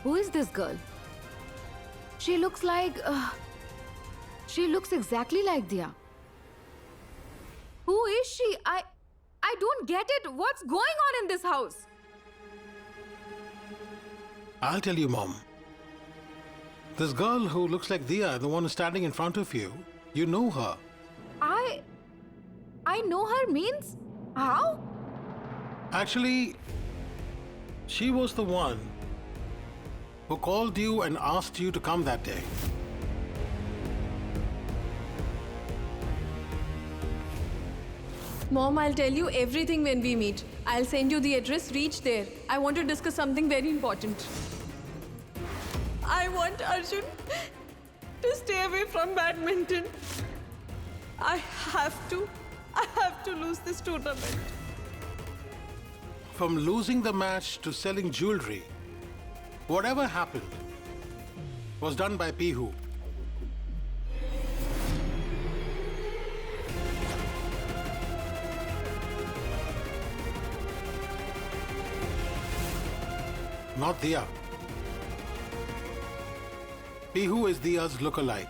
who is this girl? She looks like... she looks exactly like Diya. Who is she? I don't get it. What's going on in this house? I'll tell you, Mom. This girl who looks like Diya, the one standing in front of you, you know her. I know her means? How? Actually, she was the one who called you and asked you to come that day. Mom, I'll tell you everything when we meet. I'll send you the address, reach there. I want to discuss something very important. I want Arjun to stay away from badminton. I have to lose this tournament. From losing the match to selling jewelry, whatever happened was done by Pihu. Not Diya. Pihu is Diya's look-alike.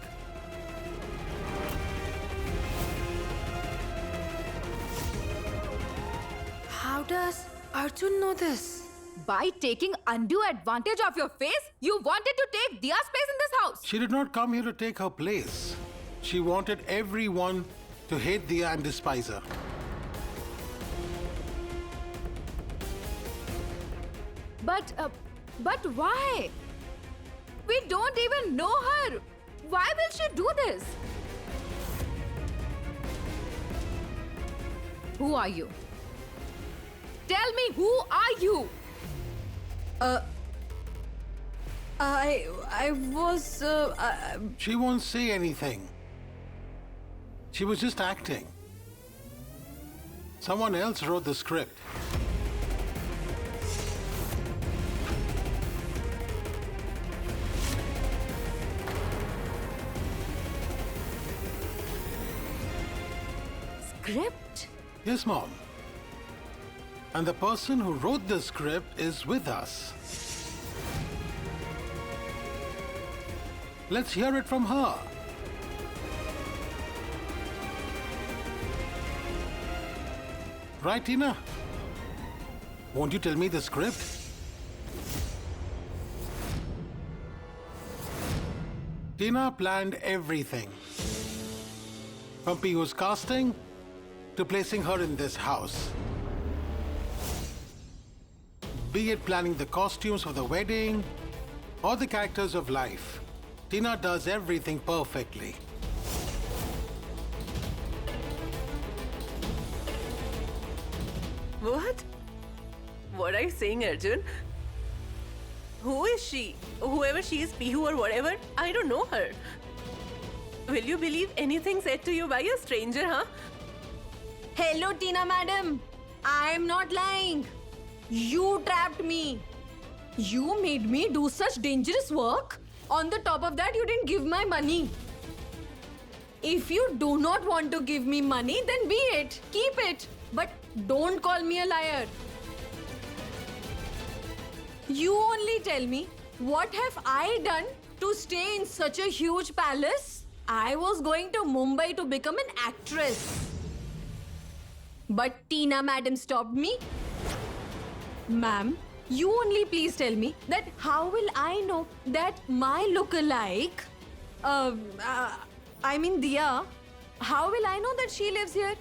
How does Arjun know this? By taking undue advantage of your face, you wanted to take Diya's place in this house. She did not come here to take her place. She wanted everyone to hate Diya and despise her. But why? We don't even know her. Why will she do this? Who are you? Tell me, who are you? I was... She won't say anything. She was just acting. Someone else wrote the script. Script? Yes, Mom. And the person who wrote the script is with us. Let's hear it from her. Right, Tina? Won't you tell me the script? Tina planned everything. From Pihu's casting to placing her in this house. Be it planning the costumes for the wedding or the characters of life, Tina does everything perfectly. What? What are you saying, Arjun? Who is she? Whoever she is, Pihu or whatever, I don't know her. Will you believe anything said to you by a stranger, huh? Hello, Tina madam. I'm not lying. You trapped me. You made me do such dangerous work. On the top of that, you didn't give my money. If you do not want to give me money, then be it. Keep it. But don't call me a liar. You only tell me, what have I done to stay in such a huge palace? I was going to Mumbai to become an actress. But Tina madam stopped me. Ma'am, you only please tell me that how will I know that my look-alike, I mean Diya, how will I know that she lives here?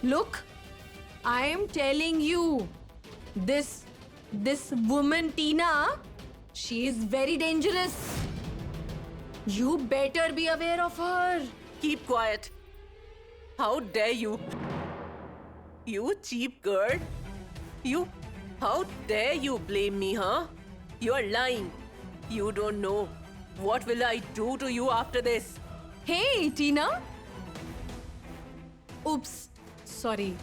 Look, I am telling you, this woman Tina, she is very dangerous. You better be aware of her. Keep quiet. How dare you? You cheap girl. How dare you blame me, huh? You're lying. You don't know. What will I do to you after this? Hey, Tina. Oops, sorry.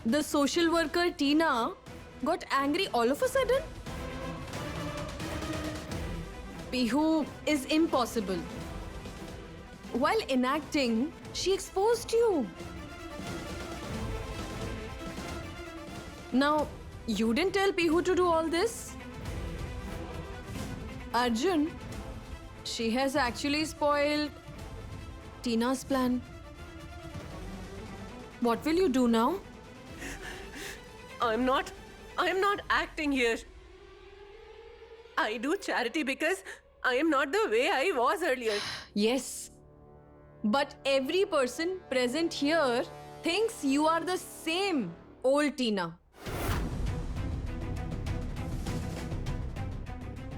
The social worker Tina got angry all of a sudden. Pihu is impossible. While enacting, she exposed you. Now, You didn't tell Pihu to do all this? Arjun, she has actually spoiled Tina's plan. What will you do now? I'm not acting here. I do charity because I am not the way I was earlier. Yes. But every person present here thinks you are the same old Tina.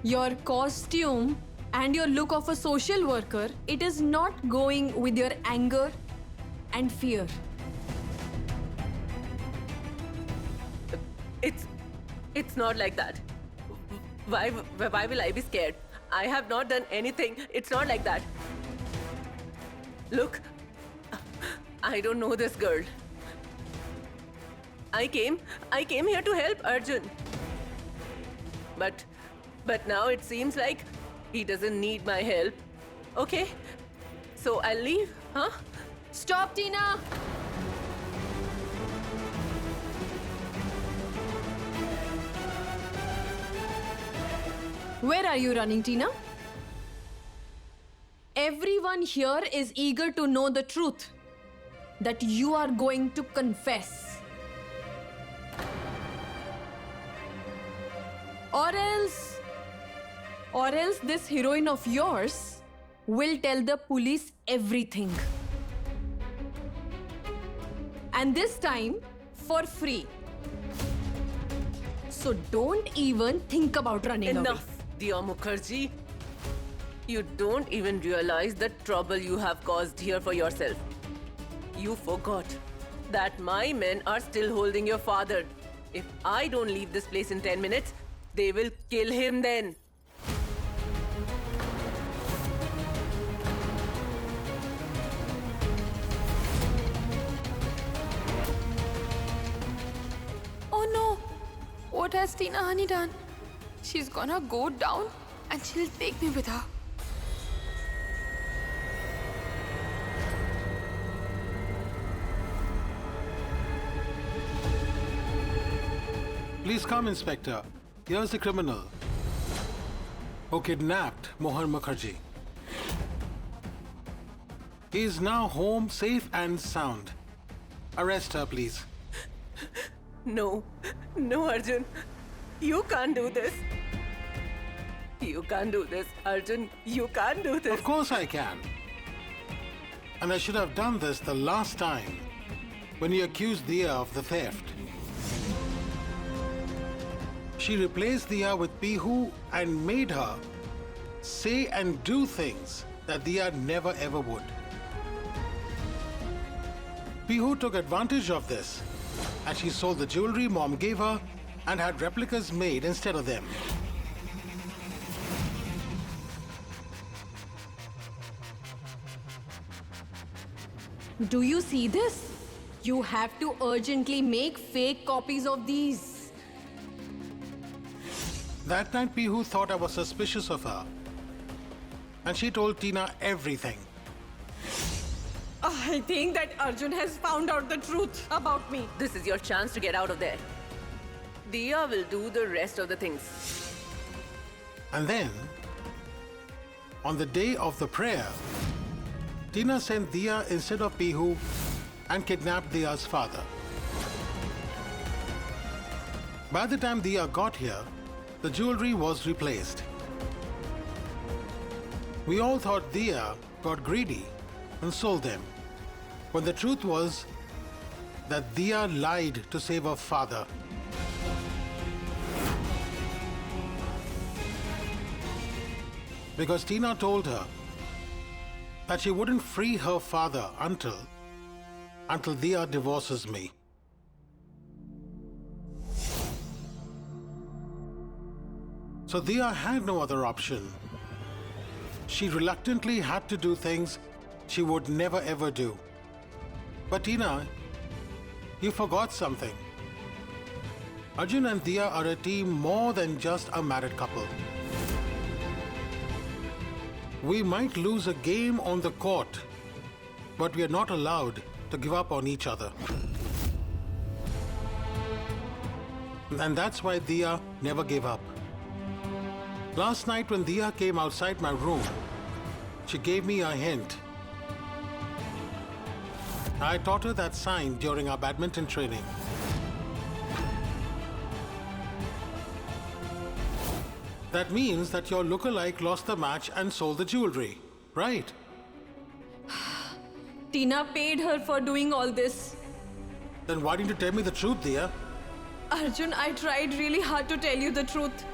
Your costume and your look of a social worker, it is not going with your anger and fear. It's not like that. Why will I be scared? I have not done anything. It's not like that. Look, I don't know this girl. I came here to help Arjun. But now it seems like he doesn't need my help. Okay? So I'll leave, huh? Stop, Tina! Where are you running, Tina? Everyone here is eager to know the truth that you are going to confess. Or else this heroine of yours will tell the police everything. And this time for free. So don't even think about running away. Enough, Diya Mukherjee. You don't even realize the trouble you have caused here for yourself. You forgot that my men are still holding your father. If I don't leave this place in 10 minutes, they will kill him then. Oh no! What has Tina Honey done? She's gonna go down and she'll take me with her. Please come, Inspector. Here's the criminal who kidnapped Mohan Mukherjee. He is now home, safe and sound. Arrest her, please. No, Arjun. You can't do this. You can't do this, Arjun. You can't do this. Of course I can. And I should have done this the last time when you accused Diya of the theft. She replaced Diya with Pihu and made her say and do things that Diya never ever would. Pihu took advantage of this and she sold the jewelry Mom gave her and had replicas made instead of them. Do you see this? You have to urgently make fake copies of these. That night, Pihu thought I was suspicious of her. And she told Tina everything. I think that Arjun has found out the truth about me. This is your chance to get out of there. Diya will do the rest of the things. And then, on the day of the prayer, Tina sent Diya instead of Pihu and kidnapped Diya's father. By the time Diya got here, the jewelry was replaced. We all thought Diya got greedy and sold them, when the truth was that Diya lied to save her father. Because Tina told her that she wouldn't free her father until Diya divorces me. So Diya had no other option. She reluctantly had to do things she would never ever do. But Tina, you forgot something. Arjun and Diya are a team more than just a married couple. We might lose a game on the court, but we are not allowed to give up on each other. And that's why Dia never gave up. Last night when Dia came outside my room, she gave me a hint. I taught her that sign during our badminton training. That means that your lookalike lost the match and sold the jewelry, right? Tina paid her for doing all this. Then why didn't you tell me the truth, Dia? Arjun, I tried really hard to tell you the truth.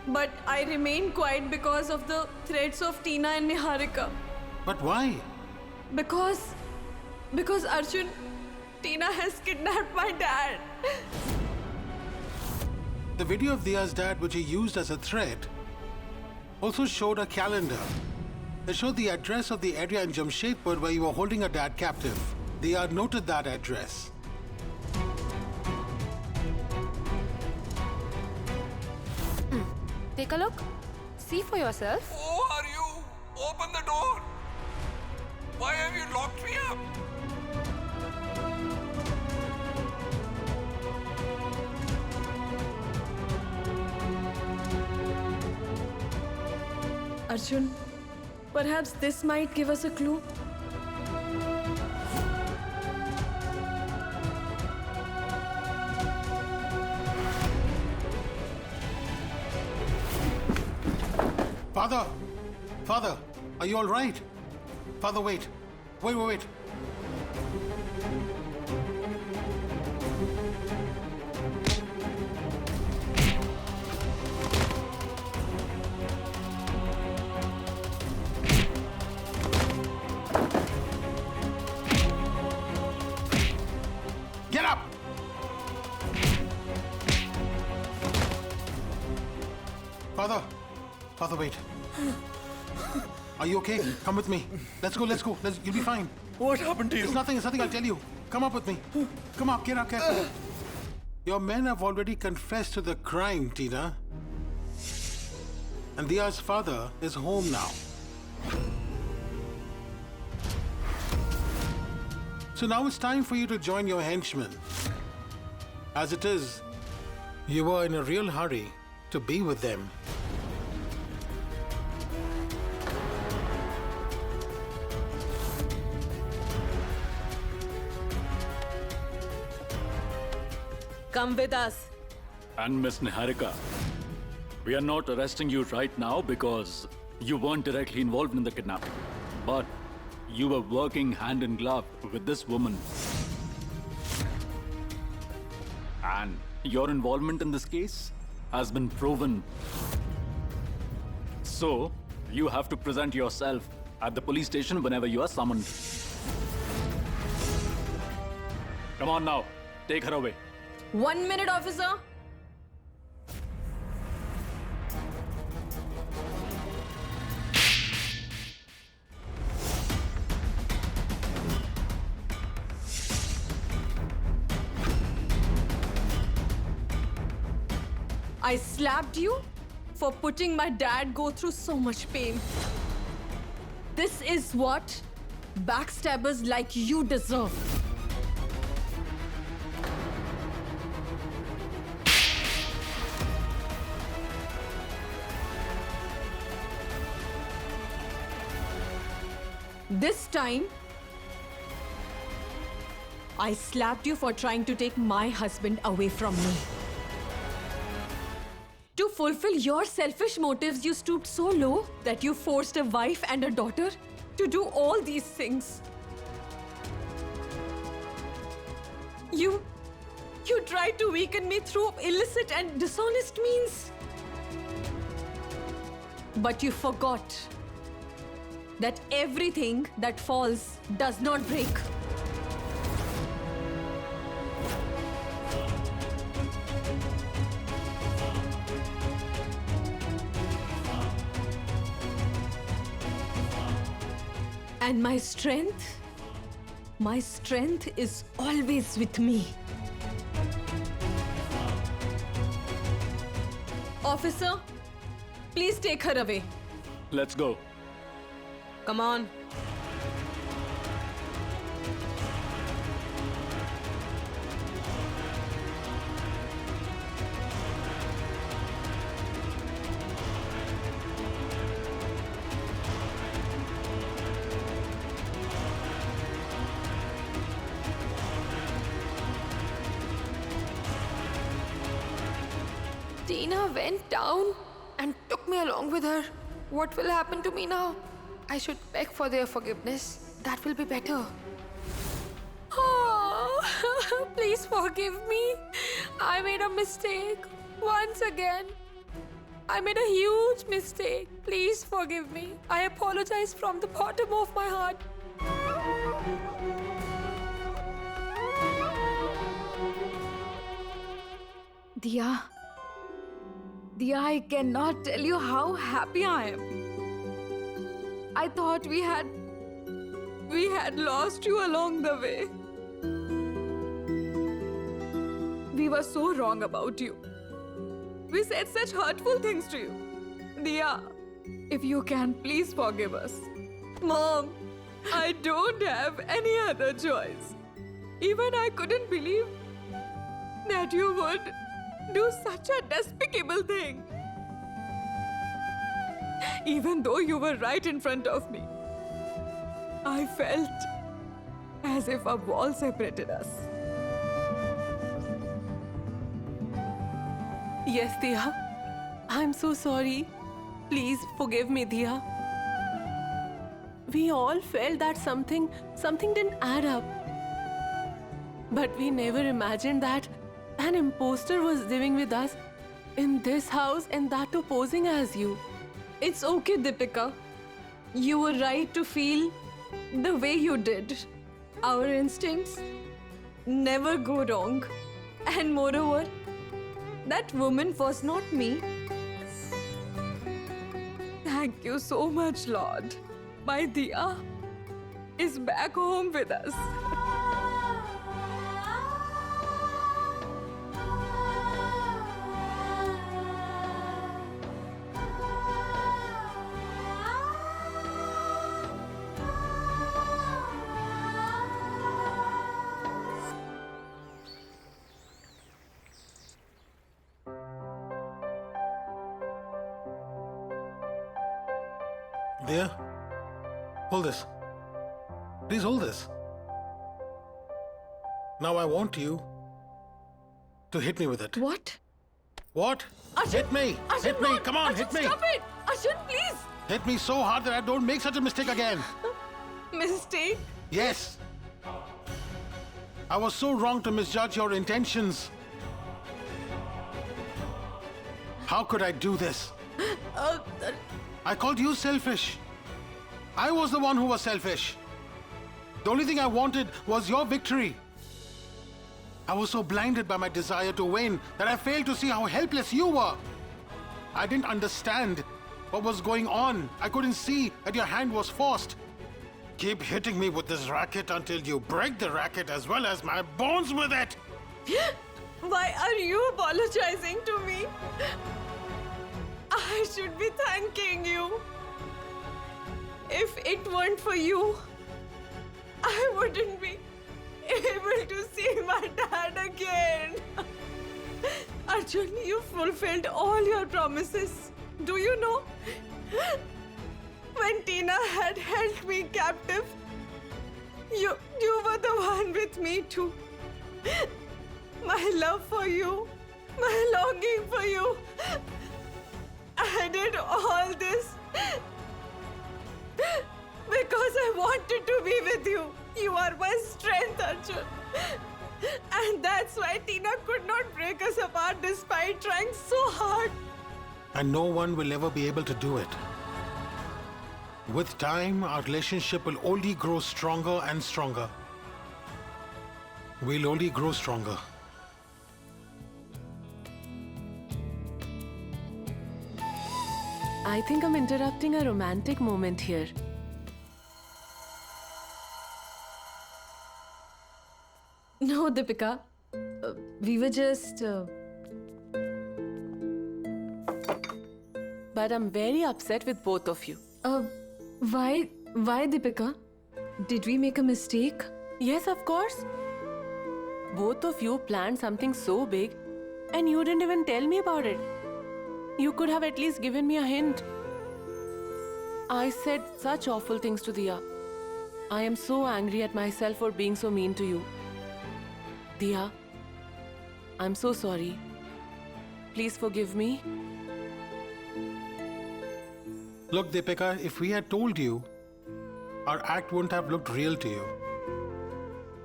But I remained quiet because of the threats of Tina and Niharika. But why? Because Arjun, Tina has kidnapped my dad. The video of Dia's dad, which he used as a threat, also showed a calendar. It showed the address of the area in Jamshedpur where you were holding her dad captive. Dia noted that address. Take a look. See for yourself. Who are you? Open the door. Why have you locked me up? Arjun, perhaps this might give us a clue. Father, are you all right? Father, wait. Wait. Get up! Father, wait. Are you okay? Come with me. Let's go. You'll be fine. What happened to you? It's nothing, I'll tell you. Come up with me. Come up, get up. Your men have already confessed to the crime, Tina. And Dia's father is home now. So now it's time for you to join your henchmen. As it is, you were in a real hurry to be with them. Come with us. And Miss Niharika, we are not arresting you right now because you weren't directly involved in the kidnapping. But you were working hand in glove with this woman. And your involvement in this case has been proven. So, you have to present yourself at the police station whenever you are summoned. Come on now, take her away. 1 minute, officer. I slapped you for putting my dad go through so much pain. This is what backstabbers like you deserve. This time, I slapped you for trying to take my husband away from me. To fulfill your selfish motives, you stooped so low that you forced a wife and a daughter to do all these things. You tried to weaken me through illicit and dishonest means. But you forgot that everything that falls does not break. And my strength is always with me. Officer, please take her away. Let's go. Come on. Tina went down and took me along with her. What will happen to me now? I should beg for their forgiveness. That will be better. Oh, please forgive me. I made a mistake. Once again. I made a huge mistake. Please forgive me. I apologize from the bottom of my heart. Diya, I cannot tell you how happy I am. I thought we had lost you along the way. We were so wrong about you. We said such hurtful things to you. Diya, if you can, please forgive us. Mom, I don't have any other choice. Even I couldn't believe that you would do such a despicable thing. Even though you were right in front of me, I felt as if a wall separated us. Yes, Diya. I'm so sorry. Please forgive me, Diya. We all felt that something didn't add up. But we never imagined that an imposter was living with us in this house and that too posing as you. It's okay, Deepika. You were right to feel the way you did. Our instincts never go wrong. And moreover, that woman was not me. Thank you so much, Lord. My Diya is back home with us. Diya, hold this. Please hold this. Now I want you to hit me with it. What? What? Ashwin, Hit me! Ashwin, Hit me! no. Come on, Ashwin, hit me! Stop it! Ashwin, please! Hit me so hard that I don't make such a mistake again. Mistake? Yes. I was so wrong to misjudge your intentions. How could I do this? I called you selfish. I was the one who was selfish. The only thing I wanted was your victory. I was so blinded by my desire to win that I failed to see how helpless you were. I didn't understand what was going on. I couldn't see that your hand was forced. Keep hitting me with this racket until you break the racket as well as my bones with it. Why are you apologizing to me? I should be thanking you. If it weren't for you, I wouldn't be able to see my dad again. Arjun, you fulfilled all your promises. Do you know? When Tina had held me captive, you were the one with me too. My love for you, my longing for you. I did all this because I wanted to be with you. You are my strength, Arjun. And that's why Tina could not break us apart despite trying so hard. And no one will ever be able to do it. With time, our relationship will only grow stronger and stronger. We'll only grow stronger. I think I'm interrupting a romantic moment here. No, Deepika. We were just... But I'm very upset with both of you. Why, Deepika? Did we make a mistake? Yes, of course. Both of you planned something so big and you didn't even tell me about it. You could have at least given me a hint. I said such awful things to Diya. I am so angry at myself for being so mean to you. Diya, I'm so sorry. please forgive me. Look, Deepika, if we had told you, our act wouldn't have looked real to you.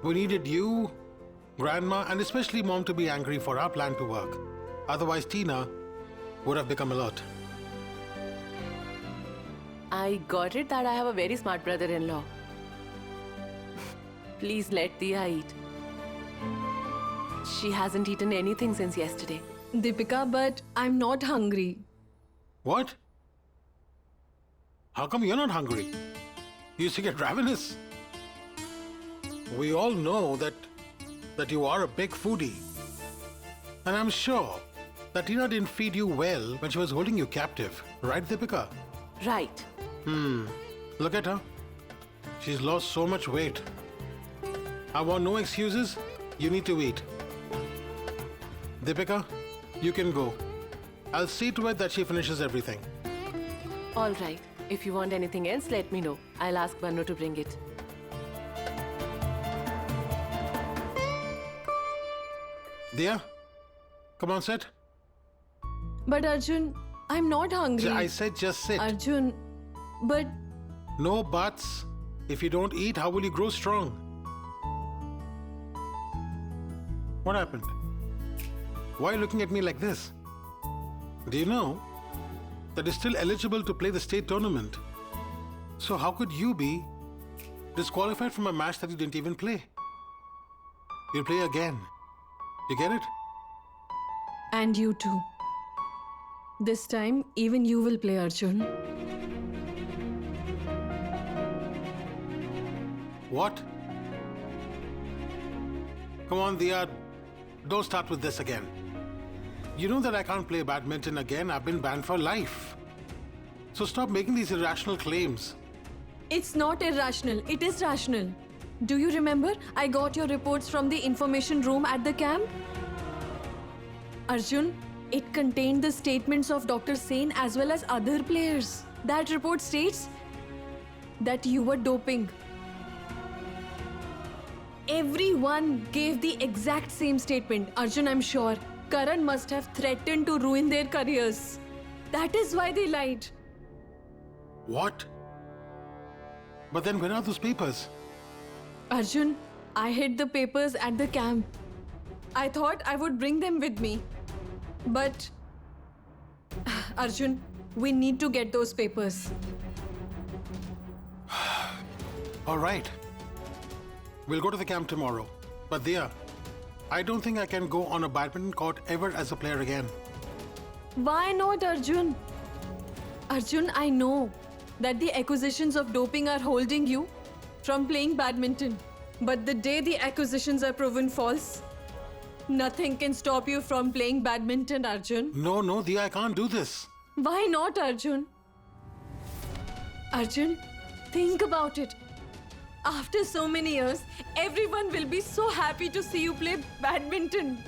We needed you, Grandma, and especially Mom to be angry for our plan to work. Otherwise, Tina would have become alert. I got it that I have a very smart brother-in-law. Please let Diya eat. She hasn't eaten anything since yesterday. Deepika, but I'm not hungry. What? How come you're not hungry? You used to get ravenous. We all know that you are a big foodie. And I'm sure that Tina didn't feed you well when she was holding you captive. Right, Deepika? Right. Look at her. She's lost so much weight. I want no excuses. You need to eat. Deepika, you can go. I'll see to it that she finishes everything. All right. If you want anything else, let me know. I'll ask Banu to bring it. Diya, come on, sit. But Arjun, I'm not hungry. I said just sit. Arjun, but No buts. If you don't eat, how will you grow strong? What happened? Why are you looking at me like this? Do you know that you're still eligible to play the state tournament? So how could you be disqualified from a match that you didn't even play? You'll play again. You get it? and you too. This time, even you will play, Arjun. What? Come on, Diya. Don't start with this again. You know that I can't play badminton again. I've been banned for life. So stop making these irrational claims. It's not irrational, it is rational. Do you remember? I got your reports from the information room at the camp. Arjun, it contained the statements of Dr. Sen as well as other players. That report states that you were doping. Everyone gave the exact same statement. Arjun, I'm sure Karan must have threatened to ruin their careers. That is why they lied. What? But then where are those papers? Arjun, I hid the papers at the camp. I thought I would bring them with me. But, Arjun, we need to get those papers. All right. We'll go to the camp tomorrow. But Diya, I don't think I can go on a badminton court ever as a player again. Why not, Arjun? Arjun, I know that the accusations of doping are holding you from playing badminton. But the day the accusations are proven false, nothing can stop you from playing badminton, Arjun. No, Diya, I can't do this. Why not, Arjun? Arjun, think about it. After so many years, everyone will be so happy to see you play badminton.